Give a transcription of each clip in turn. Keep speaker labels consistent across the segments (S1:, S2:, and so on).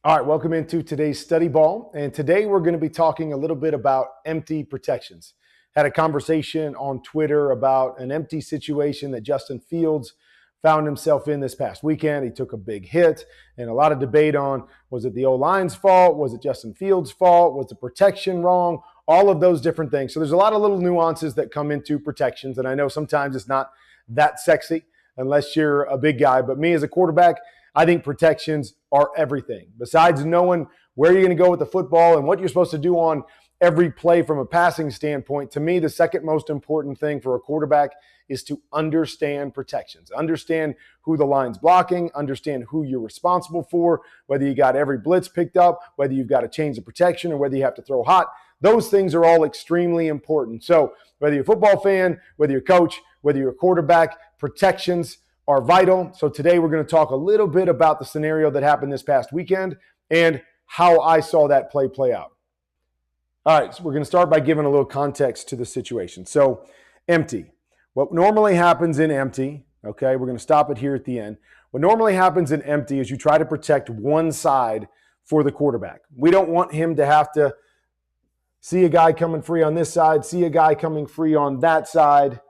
S1: All right, welcome into today's study ball. And today we're going to be talking a little bit about empty protections. Had a conversation on Twitter about an empty situation that Justin Fields found himself in this past weekend. He took a big hit and a lot of debate on, was it the O-line's fault? Was it Justin Fields' fault? Was the protection wrong? All of those different things. So there's a lot of little nuances that come into protections. And I know sometimes it's not that sexy unless you're a big guy. But me as a quarterback, I think protections are everything. Besides knowing where you're going to go with the football and what you're supposed to do on every play from a passing standpoint, to me, the second most important thing for a quarterback is to understand protections. Understand who the line's blocking, understand who you're responsible for, whether you got every blitz picked up, whether you've got to change the protection, or whether you have to throw hot. Those things are all extremely important. So whether you're a football fan, whether you're a coach, whether you're a quarterback, protections are vital. So today we're going to talk a little bit about the scenario that happened this past weekend and how I saw that play out. All right, so we're going to start by giving a little context to the situation. So empty. What normally happens in empty, okay, we're going to stop it here at the end. What normally happens in empty is you try to protect one side for the quarterback. We don't want him to have to see a guy coming free on this side, see a guy coming free on that side,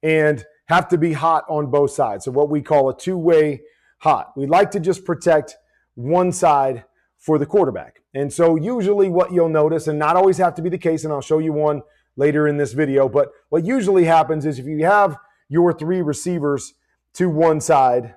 S1: and have to be hot on both sides. So what we call a two-way hot. We like to just protect one side for the quarterback. And so usually what you'll notice, and not always have to be the case, and I'll show you one later in this video, but what usually happens is if you have your three receivers to one side,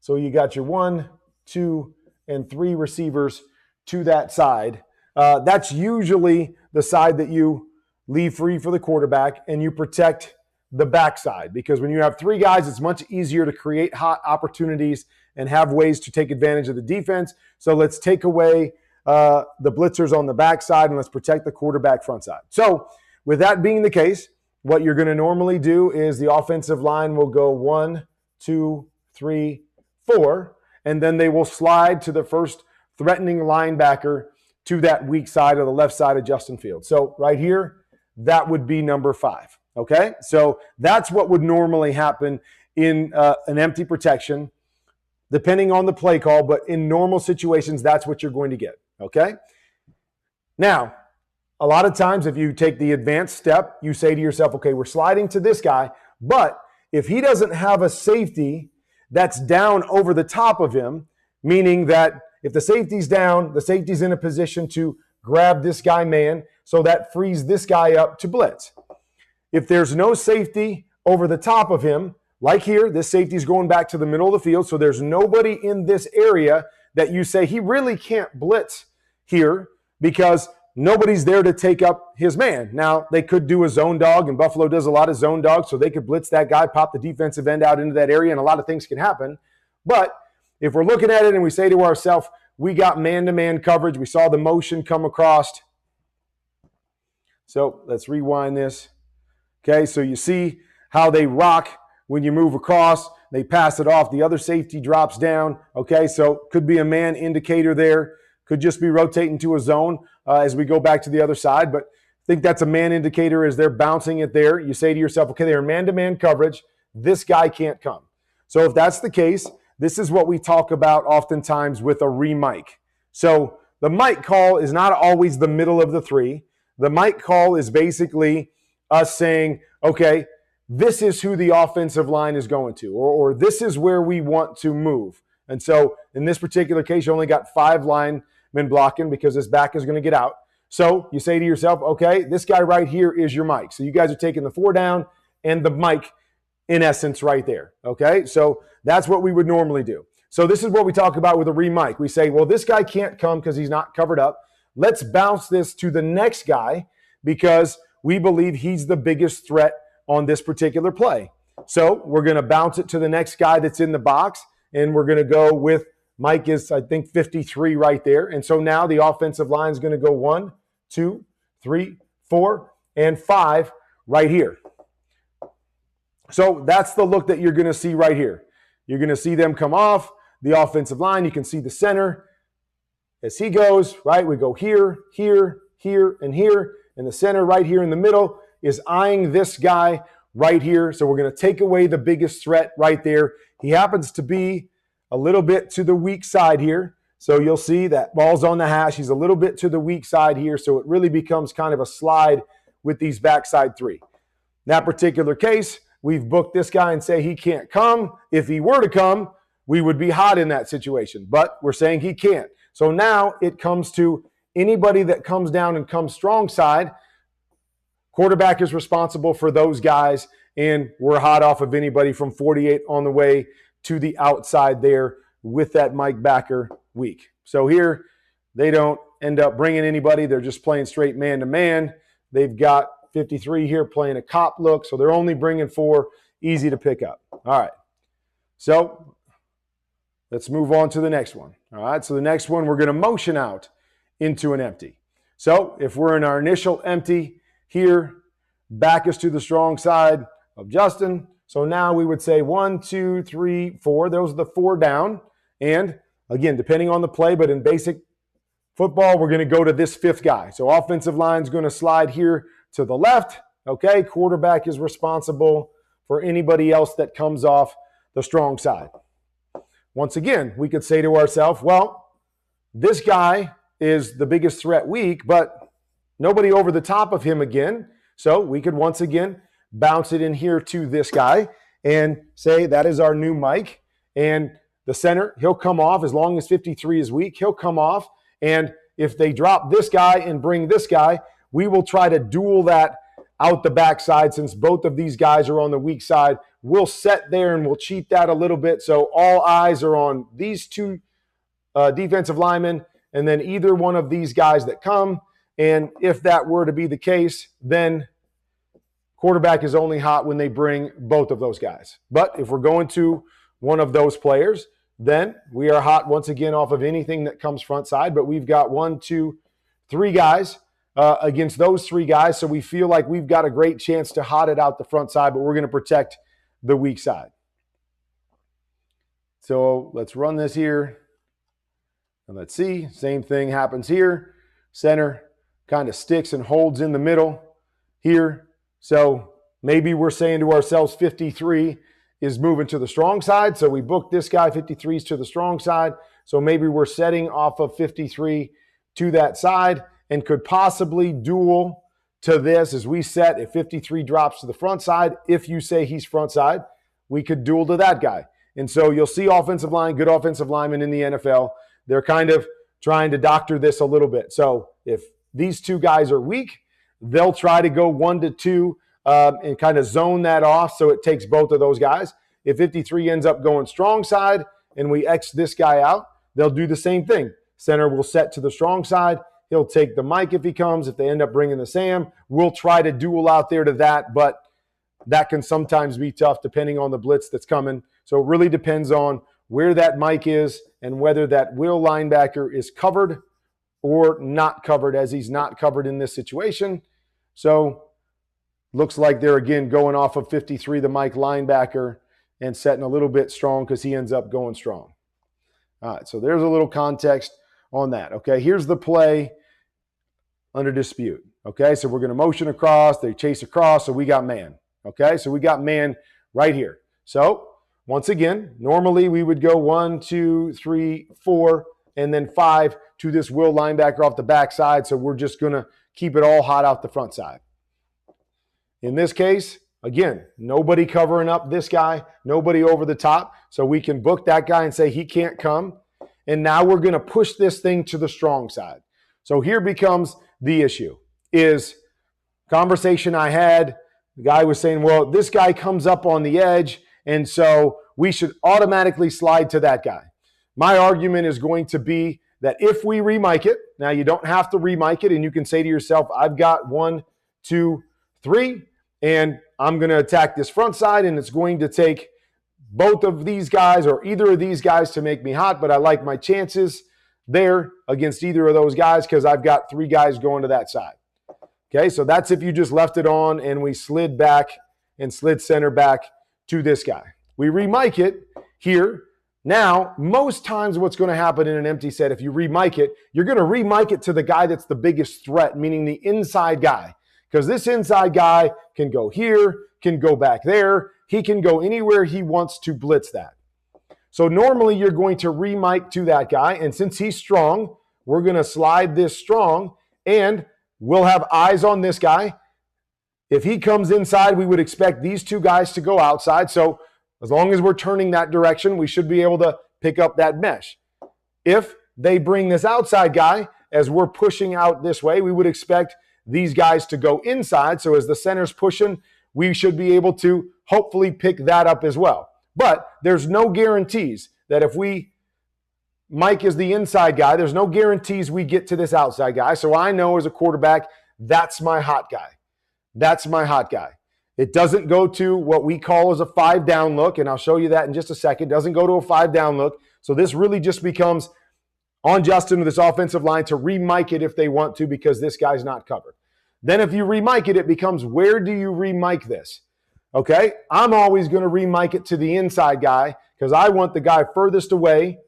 S1: so you got your 1, 2, and 3 receivers to that side, that's usually the side that you leave free for the quarterback and you protect the backside, because when you have 3 guys, it's much easier to create hot opportunities and have ways to take advantage of the defense. So let's take away the blitzers on the backside and let's protect the quarterback front side. So with that being the case, what you're going to normally do is the offensive line will go 1, 2, 3, 4, and then they will slide to the first threatening linebacker to that weak side or the left side of Justin Fields. So right here, that would be number 5. Okay, so that's what would normally happen in an empty protection, depending on the play call, but in normal situations, that's what you're going to get, okay? Now, a lot of times if you take the advanced step, you say to yourself, okay, we're sliding to this guy, but if he doesn't have a safety that's down over the top of him, meaning that if the safety's down, the safety's in a position to grab this guy man, so that frees this guy up to blitz. If there's no safety over the top of him, like here, this safety is going back to the middle of the field, so there's nobody in this area that you say he really can't blitz here because nobody's there to take up his man. Now, they could do a zone dog, and Buffalo does a lot of zone dogs, so they could blitz that guy, pop the defensive end out into that area, and a lot of things can happen. But if we're looking at it and we say to ourselves, we got man-to-man coverage, we saw the motion come across. So let's rewind this. Okay, so you see how they rock when you move across. They pass it off. The other safety drops down. Okay, so could be a man indicator there. Could just be rotating to a zone as we go back to the other side. But I think that's a man indicator as they're bouncing it there. You say to yourself, okay, they're man-to-man coverage. This guy can't come. So if that's the case, this is what we talk about oftentimes with a re-mic. So the mic call is not always the middle of the 3. The mic call is basically us saying, okay, this is who the offensive line is going to, or this is where we want to move. And so in this particular case, you only got 5 linemen blocking because this back is going to get out. So you say to yourself, okay, this guy right here is your mic. So you guys are taking the 4 down and the mic in essence right there. Okay, so that's what we would normally do. So this is what we talk about with a re-mic. We say, well, this guy can't come because he's not covered up. Let's bounce this to the next guy because we believe he's the biggest threat on this particular play. So we're going to bounce it to the next guy that's in the box, and we're going to go with Mike is, I think, 53 right there. And so now the offensive line is going to go 1, 2, 3, 4, and 5 right here. So that's the look that you're going to see right here. You're going to see them come off the offensive line. You can see the center as he goes, right? We go here, here, here, and here. And the center right here in the middle is eyeing this guy right here. So we're going to take away the biggest threat right there. He happens to be a little bit to the weak side here. So you'll see that ball's on the hash. He's a little bit to the weak side here, so it really becomes kind of a slide with these backside three. In that particular case, we've booked this guy and say he can't come. If he were to come, we would be hot in that situation, but we're saying he can't. So now it comes to anybody that comes down and comes strong side. Quarterback is responsible for those guys, and we're hot off of anybody from 48 on the way to the outside there with that Mike backer weak. So here, they don't end up bringing anybody. They're just playing straight man-to-man. They've got 53 here playing a cop look, so they're only bringing 4, easy to pick up. All right, so let's move on to the next one. All right, so the next one, we're going to motion out into an empty. So if we're in our initial empty here, back is to the strong side of Justin. So now we would say 1, 2, 3, 4. Those are the 4 down. And again, depending on the play, but in basic football, we're going to go to this 5th guy. So offensive line is going to slide here to the left. Okay, quarterback is responsible for anybody else that comes off the strong side. Once again, we could say to ourselves, well, this guy is the biggest threat weak, but nobody over the top of him again. So we could once again bounce it in here to this guy and say that is our new Mike. And the center, he'll come off as long as 53 is weak. He'll come off. And if they drop this guy and bring this guy, we will try to duel that out the backside since both of these guys are on the weak side. We'll set there and we'll cheat that a little bit. So all eyes are on these 2 defensive linemen and then either one of these guys that come. And if that were to be the case, then quarterback is only hot when they bring both of those guys. But if we're going to one of those players, then we are hot once again off of anything that comes front side. But we've got 1, 2, 3 guys against those 3 guys. So we feel like we've got a great chance to hot it out the front side, but we're going to protect the weak side. So let's run this here. And let's see, same thing happens here. Center kind of sticks and holds in the middle here. So maybe we're saying to ourselves 53 is moving to the strong side. So we booked this guy, 53's to the strong side. So maybe we're setting off of 53 to that side and could possibly duel to this as we set. If 53 drops to the front side, if you say he's front side, we could duel to that guy. And so you'll see offensive line, good offensive linemen in the NFL. They're kind of trying to doctor this a little bit. So if these 2 guys are weak, they'll try to go 1 to 2 and kind of zone that off so it takes both of those guys. If 53 ends up going strong side and we X this guy out, they'll do the same thing. Center will set to the strong side. He'll take the Mike if he comes. If they end up bringing the Sam, we'll try to duel out there to that, but that can sometimes be tough depending on the blitz that's coming. So it really depends on where that Mike is and whether that will linebacker is covered or not covered, as he's not covered in this situation. So looks like they're again going off of 53, the Mike linebacker, and setting a little bit strong because he ends up going strong. All right, so there's a little context on that. Okay, here's the play under dispute. Okay, so we're going to motion across. They chase across, so we got man. Okay, so we got man right here. So once again, normally we would go 1, 2, 3, 4, and then 5 to this will linebacker off the backside. So we're just going to keep it all hot out the front side. In this case, again, nobody covering up this guy, nobody over the top. So we can book that guy and say he can't come. And now we're going to push this thing to the strong side. So here becomes the issue is conversation I had. The guy was saying, well, this guy comes up on the edge, and so we should automatically slide to that guy. My argument is going to be that if we remike it, now you don't have to remike it, and you can say to yourself, I've got 1, 2, 3, and I'm going to attack this front side, and it's going to take both of these guys or either of these guys to make me hot, but I like my chances there against either of those guys because I've got 3 guys going to that side. Okay, so that's if you just left it on and we slid back and slid center back to this guy. We remike it here. Now, most times what's going to happen in an empty set, if you remike it, you're going to remike it to the guy that's the biggest threat, meaning the inside guy. Because this inside guy can go here, can go back there. He can go anywhere he wants to blitz that. So normally you're going to re-mic to that guy. And since he's strong, we're going to slide this strong and we'll have eyes on this guy. If he comes inside, we would expect these two guys to go outside. So as long as we're turning that direction, we should be able to pick up that mesh. If they bring this outside guy, as we're pushing out this way, we would expect these guys to go inside. So as the center's pushing, we should be able to hopefully pick that up as well. But there's no guarantees that if Mike is the inside guy, there's no guarantees we get to this outside guy. So I know as a quarterback, that's my hot guy. That's my hot guy. It doesn't go to what we call as a 5-down look, and I'll show you that in just a second. It doesn't go to a 5-down look. So this really just becomes on Justin to this offensive line to re-mic it if they want to because this guy's not covered. Then if you re-mic it, it becomes where do you re-mic this? Okay, I'm always going to re-mic it to the inside guy because I want the guy furthest away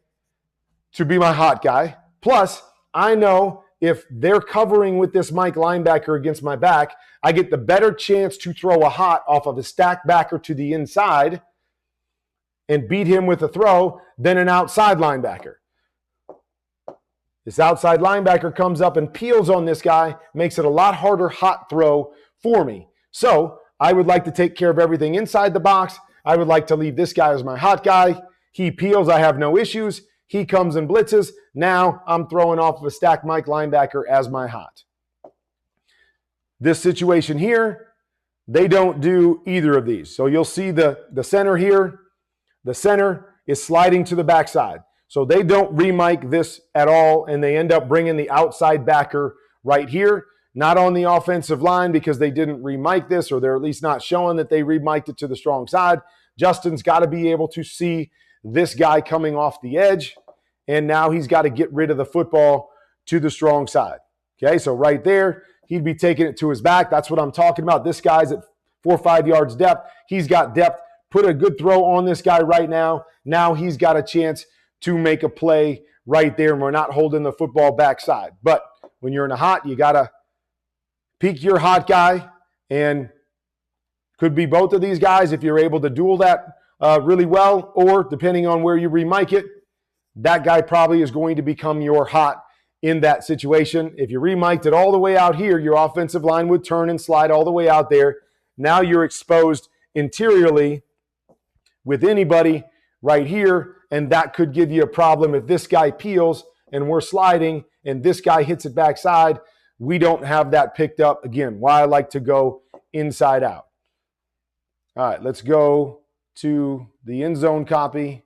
S1: to be my hot guy. Plus, I know if they're covering with this Mike linebacker against my back, I get the better chance to throw a hot off of a stacked backer to the inside and beat him with a throw than an outside linebacker. This outside linebacker comes up and peels on this guy, makes it a lot harder hot throw for me. So I would like to take care of everything inside the box. I would like to leave this guy as my hot guy. He peels, I have no issues. He comes and blitzes. Now I'm throwing off of a stacked Mike linebacker as my hot. This situation here, they don't do either of these. So you'll see the center here. The center is sliding to the backside. So they don't re-mic this at all, and they end up bringing the outside backer right here. Not on the offensive line because they didn't re-mic this, or they're at least not showing that they re-mic'd it to the strong side. Justin's got to be able to see this guy coming off the edge, and now he's got to get rid of the football to the strong side. Okay, so right there, he'd be taking it to his back. That's what I'm talking about. This guy's at 4 or 5 yards depth. He's got depth. Put a good throw on this guy right now. Now he's got a chance to make a play right there, and we're not holding the football backside. But when you're in a hot, you got to peek your hot guy, and could be both of these guys if you're able to duel that really well, or depending on where you re-mic it, that guy probably is going to become your hot in that situation. If you re-mic'd it all the way out here, your offensive line would turn and slide all the way out there. Now you're exposed interiorly with anybody right here, and that could give you a problem if this guy peels and we're sliding and this guy hits it backside. We don't have that picked up. Again, why I like to go inside out. All right, let's go to the end zone copy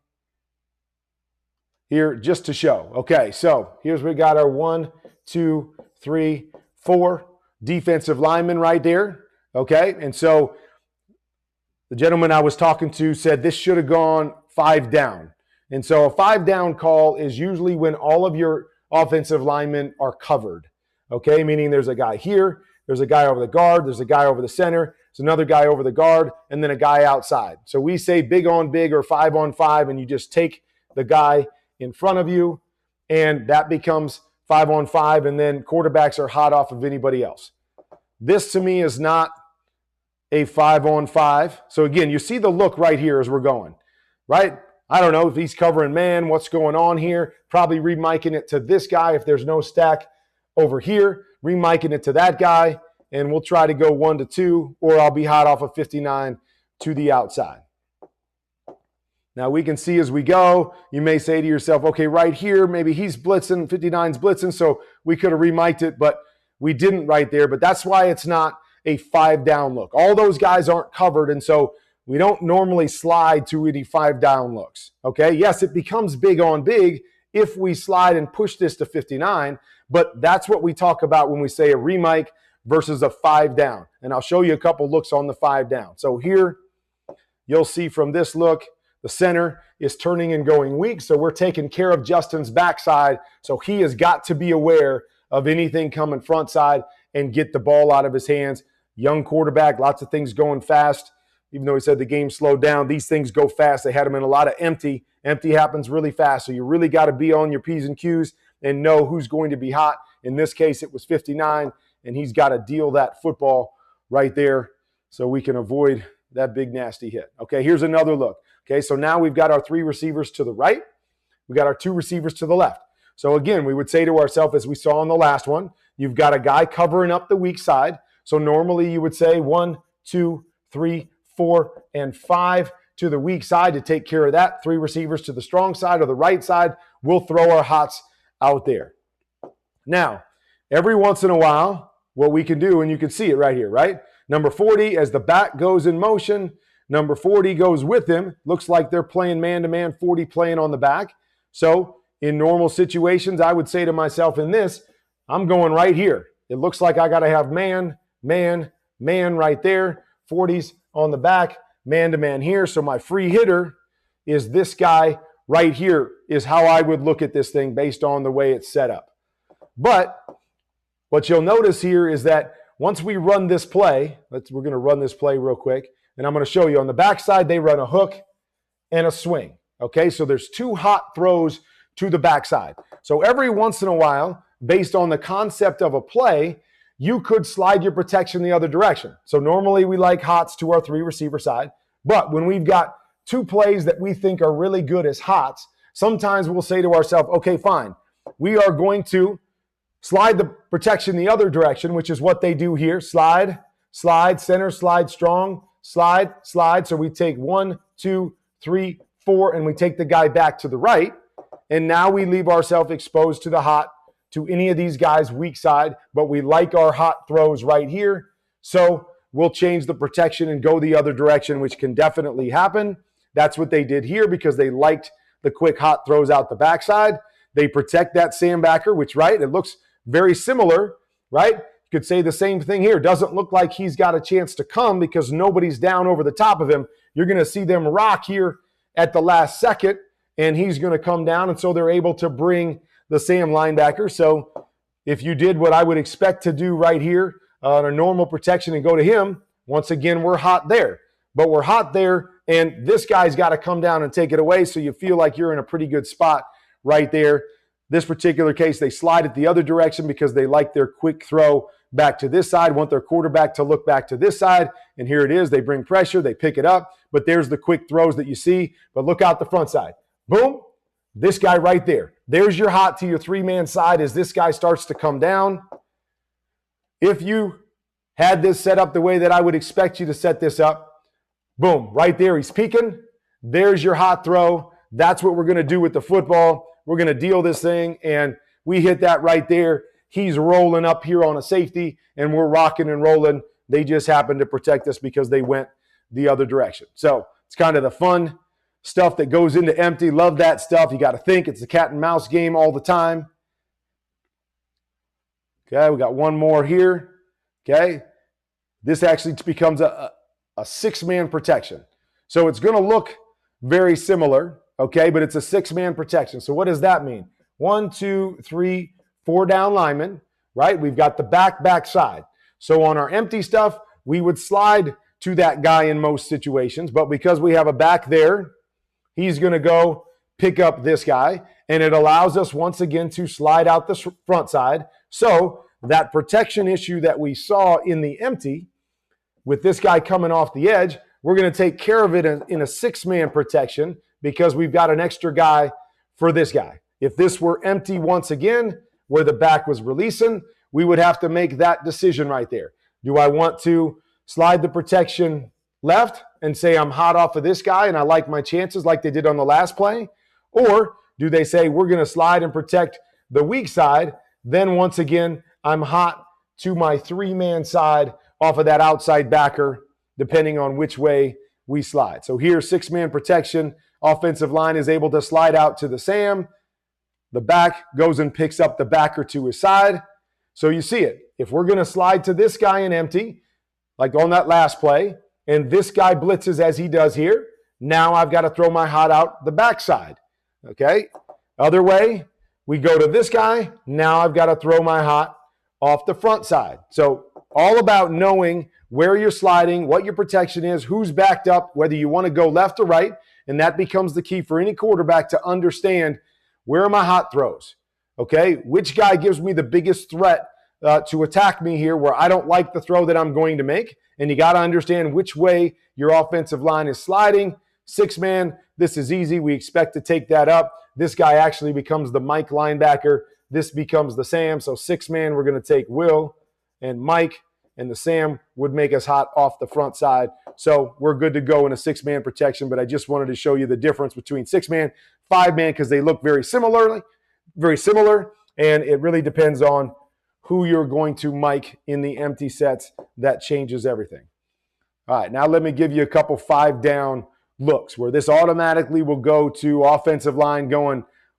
S1: here just to show. Okay, so here's we got our 1, 2, 3, 4 defensive linemen right there. Okay, and so the gentleman I was talking to said this should have gone 5 down. And so a 5-down call is usually when all of your offensive linemen are covered. Okay, meaning there's a guy here, there's a guy over the guard, there's a guy over the center, there's another guy over the guard, and then a guy outside. So we say big on big or 5 on 5, and you just take the guy in front of you, and that becomes 5 on 5, and then quarterbacks are hot off of anybody else. This to me is not a 5 on 5. So again, you see the look right here as we're going, right? I don't know if he's covering man, what's going on here. Probably re-micing it to this guy if there's no stack over here, re-micing it to that guy, and we'll try to go 1 to 2, or I'll be hot off of 59 to the outside. Now we can see as we go, you may say to yourself, okay, right here, maybe he's blitzing, 59's blitzing, so we could have re-mic'd it, but we didn't right there. But that's why it's not a 5-down look. All those guys aren't covered, and so we don't normally slide to any 5-down looks, okay? Yes, it becomes big on big if we slide and push this to 59, but that's what we talk about when we say a re-mic versus a 5-down. And I'll show you a couple looks on the 5-down. So here, you'll see from this look, the center is turning and going weak, so we're taking care of Justin's backside, so he has got to be aware of anything coming front side and get the ball out of his hands. Young quarterback, lots of things going fast. Even though he said the game slowed down, these things go fast. They had him in a lot of empty. Empty happens really fast, so you really got to be on your P's and Q's and know who's going to be hot. In this case, it was 59, and he's got to deal that football right there so we can avoid that big, nasty hit. Okay, here's another look. Okay, so now we've got our 3 receivers to the right. We got our 2 receivers to the left. So again, we would say to ourselves, as we saw on the last one, you've got a guy covering up the weak side. So normally you would say 1, 2, 3, 4, and 5 to the weak side to take care of that. 3 receivers to the strong side or the right side. We'll throw our hots out there. Now, every once in a while, what we can do, and you can see it right here, right? Number 40, as the back goes in motion, number 40 goes with him. Looks like they're playing man-to-man, 40 playing on the back. So in normal situations, I would say to myself in this, I'm going right here. It looks like I got to have man, man, man right there. 40's on the back, man-to-man here. So my free hitter is this guy right here is how I would look at this thing based on the way it's set up. But what you'll notice here is that once we run this play, we're going to run this play real quick, and I'm going to show you on the backside, they run a hook and a swing. Okay, so there's 2 hot throws to the backside. So every once in a while, based on the concept of a play, you could slide your protection the other direction. So normally we like hots to our 3 receiver side, but when we've got 2 plays that we think are really good as hots, sometimes we'll say to ourselves, okay, fine, we are going to slide the protection the other direction, which is what they do here. Slide, slide, center, slide, strong, slide, slide. So we take 1, 2, 3, 4, and we take the guy back to the right. And now we leave ourselves exposed to the hot, to any of these guys' weak side, but we like our hot throws right here. So we'll change the protection and go the other direction, which can definitely happen. That's what they did here because they liked the quick hot throws out the backside. They protect that sandbacker, which, right, it looks very similar, right? You could say the same thing here. Doesn't look like he's got a chance to come because nobody's down over the top of him. You're going to see them rock here at the last second, and he's going to come down, and so they're able to bring the Sam linebacker. So if you did what I would expect to do right here on a normal protection and go to him, once again, we're hot there. But we're hot there, and this guy's got to come down and take it away, so you feel like you're in a pretty good spot right there. This particular case, they slide it the other direction because they like their quick throw back to this side, want their quarterback to look back to this side, and here it is. They bring pressure, they pick it up, but there's the quick throws that you see. But look out the front side. Boom, this guy right there. There's your hot to your 3-man side as this guy starts to come down. If you had this set up the way that I would expect you to set this up, boom, right there, he's peeking. There's your hot throw. That's what we're going to do with the football. We're going to deal this thing, and we hit that right there. He's rolling up here on a safety, and we're rocking and rolling. They just happened to protect us because they went the other direction. So it's kind of the fun stuff that goes into empty. Love that stuff. You got to think. It's a cat and mouse game all the time. Okay, we got one more here. Okay, this actually becomes a 6-man protection. So it's going to look very similar. Okay, but it's a 6-man protection. So what does that mean? 1, 2, 3, 4 down linemen, right? We've got the back side. So on our empty stuff, we would slide to that guy in most situations. But because we have a back there, he's going to go pick up this guy. And it allows us once again to slide out the front side. So that protection issue that we saw in the empty with this guy coming off the edge, we're going to take care of it in a 6-man protection, because we've got an extra guy for this guy. If this were empty once again, where the back was releasing, we would have to make that decision right there. Do I want to slide the protection left and say I'm hot off of this guy and I like my chances like they did on the last play? Or do they say we're going to slide and protect the weak side, then once again, I'm hot to my 3-man side off of that outside backer, depending on which way we slide. So here, 6-man protection. Offensive line is able to slide out to the Sam. The back goes and picks up the backer to his side. So you see it. If we're going to slide to this guy in empty, like on that last play, and this guy blitzes as he does here, now I've got to throw my hot out the backside. Okay? Other way, we go to this guy. Now I've got to throw my hot off the front side. So all about knowing where you're sliding, what your protection is, who's backed up, whether you want to go left or right. And that becomes the key for any quarterback to understand, where are my hot throws? Okay, which guy gives me the biggest threat to attack me here where I don't like the throw that I'm going to make? And you got to understand which way your offensive line is sliding 6-man, this is easy. We expect to take that up. This guy actually becomes the Mike linebacker. This becomes the Sam. So 6-man, we're going to take Will and Mike, and the Sam would make us hot off the front side. So we're good to go in a 6-man protection, but I just wanted to show you the difference between 6-man, 5-man, because they look very similar, and it really depends on who you're going to Mike in the empty sets. That changes everything. All right, now let me give you a couple 5-down looks where this automatically will go to offensive line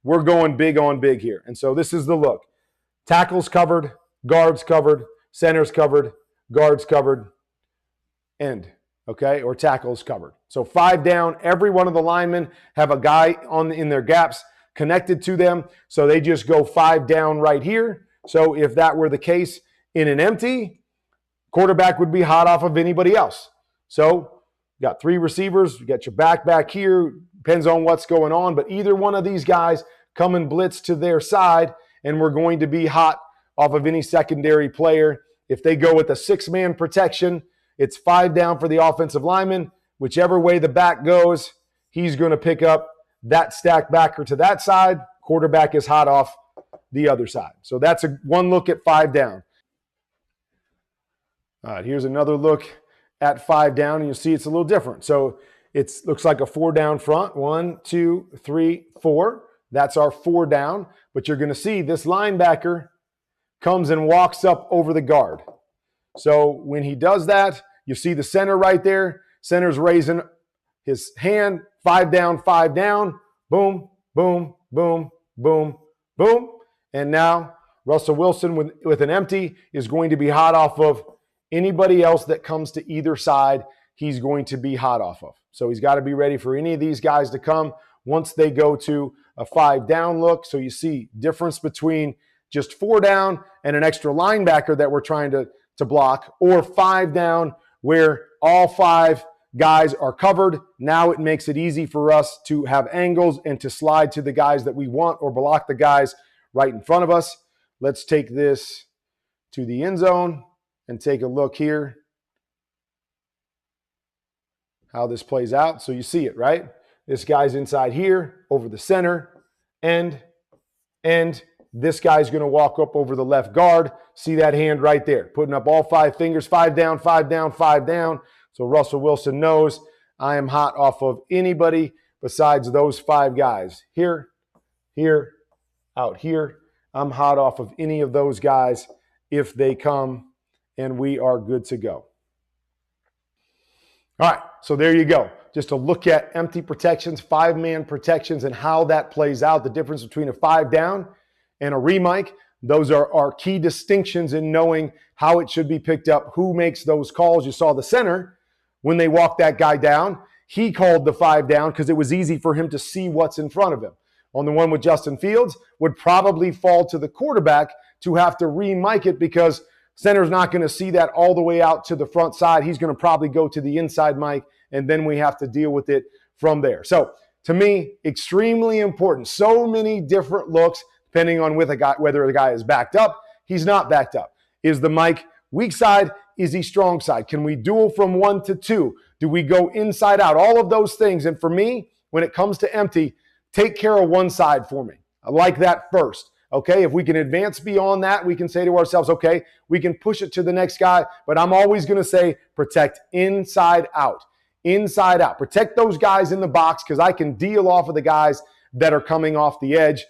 S1: we're going big on big here. And so this is the look. Tackles covered, guards covered, centers covered, guards covered, end, okay, or tackles covered. So 5 down, every one of the linemen have a guy in their gaps connected to them, so they just go 5 down right here. So if that were the case in an empty, quarterback would be hot off of anybody else. So you got 3 receivers, you got your back here, depends on what's going on, but either one of these guys come and blitz to their side, and we're going to be hot off of any secondary player. If they go with a 6-man protection, it's 5 down for the offensive lineman. Whichever way the back goes, he's going to pick up that stack backer to that side. Quarterback is hot off the other side. So that's one look at 5 down. All right, here's another look at 5 down, and you'll see it's a little different. So it looks like a 4 down front. 1, 2, 3, 4. That's our 4 down. But you're going to see this linebacker comes and walks up over the guard. So when he does that, you see the center right there. Center's raising his hand. 5 down, 5 down. Boom, boom, boom, boom, boom. And now Russell Wilson with an empty is going to be hot off of anybody else that comes to either side. He's going to be hot off of. So he's got to be ready for any of these guys to come once they go to a 5 down look. So you see difference between just 4 down and an extra linebacker that we're trying to block, or 5 down where all 5 guys are covered. Now it makes it easy for us to have angles and to slide to the guys that we want or block the guys right in front of us. Let's take this to the end zone and take a look here how this plays out. So you see it, right? This guy's inside here over the center, and this guy's going to walk up over the left guard. See that hand right there, putting up all 5 fingers, 5 down, 5 down, 5 down. So Russell Wilson knows I am hot off of anybody besides those 5 guys. Here, out here. I'm hot off of any of those guys if they come, and we are good to go. All right, so there you go. Just a look at empty protections, 5-man protections, and how that plays out, the difference between a 5 down and a remike. Those are our key distinctions in knowing how it should be picked up, who makes those calls. You saw the center, when they walked that guy down, he called the 5 down because it was easy for him to see what's in front of him. On the one with Justin Fields, would probably fall to the quarterback to have to remike it because center's not going to see that all the way out to the front side. He's going to probably go to the inside mic, and then we have to deal with it from there. So to me, extremely important. So many different looks depending on whether the guy is backed up, he's not backed up. Is the mic weak side? Is he strong side? Can we duel from 1 to 2? Do we go inside out? All of those things. And for me, when it comes to empty, take care of one side for me. I like that first. Okay, if we can advance beyond that, we can say to ourselves, okay, we can push it to the next guy, but I'm always going to say protect inside out. Inside out. Protect those guys in the box because I can deal off of the guys that are coming off the edge.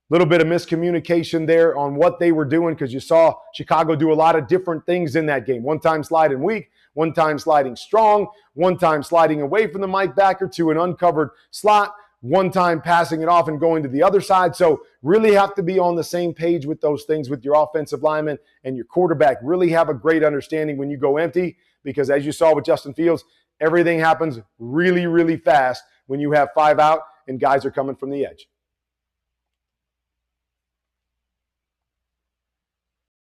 S1: Little bit of miscommunication there on what they were doing because you saw Chicago do a lot of different things in that game. One time sliding weak, one time sliding strong, one time sliding away from the mic backer to an uncovered slot, one time passing it off and going to the other side. So really have to be on the same page with those things with your offensive lineman and your quarterback. Really have a great understanding when you go empty because as you saw with Justin Fields, everything happens really, really fast when you have 5 out and guys are coming from the edge.